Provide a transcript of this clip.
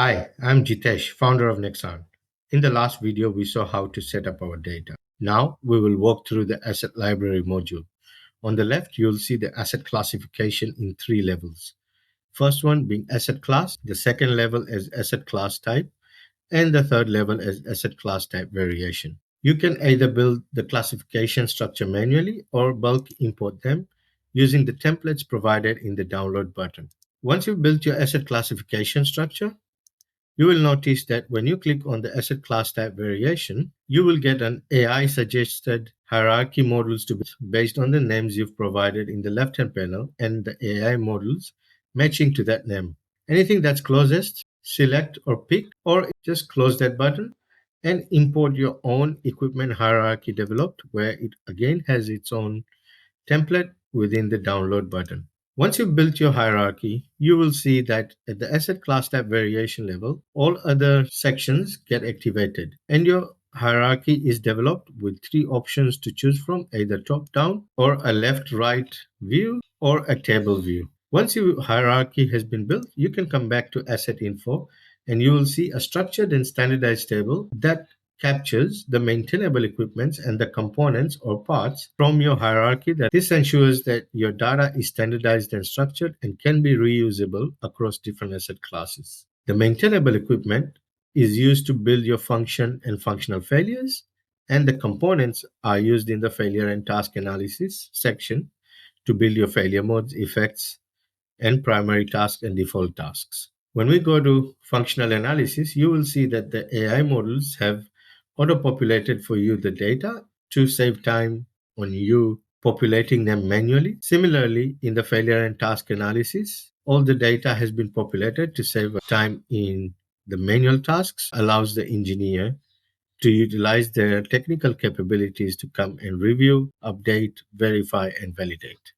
Hi, I'm Jitesh, founder of Nexaan. In the last video, we saw how to set up our data. Now, we will walk through the asset library module. On the left, you'll see the asset classification in three levels. First one being asset class, the second level is asset class type, and the third level is asset class type variation. You can either build the classification structure manually or bulk import them using the templates provided in the download button. Once you've built your asset classification structure, you will notice that when you click on the asset class type variation, you will get an AI suggested hierarchy models to be based on the names you've provided in the left hand panel and the AI models matching to that name. Anything that's closest, select or pick, or just close that button and import your own equipment hierarchy developed, where it again has its own template within the download button. Once you've built your hierarchy, you will see that at the asset class type variation level, all other sections get activated and your hierarchy is developed with three options to choose from, either top down or a left right view or a table view. Once your hierarchy has been built, you can come back to asset info and you will see a structured and standardized table that captures the maintainable equipments and the components or parts from your hierarchy. That this ensures that your data is standardized and structured and can be reusable across different asset classes. The maintainable equipment is used to build your function and functional failures, and the components are used in the failure and task analysis section to build your failure modes, effects, and primary tasks and default tasks. When we go to functional analysis, you will see that the AI models have auto-populated for you the data to save time on you populating them manually. Similarly, in the failure and task analysis, all the data has been populated to save time in the manual tasks, allows the engineer to utilize their technical capabilities to come and review, update, verify, and validate.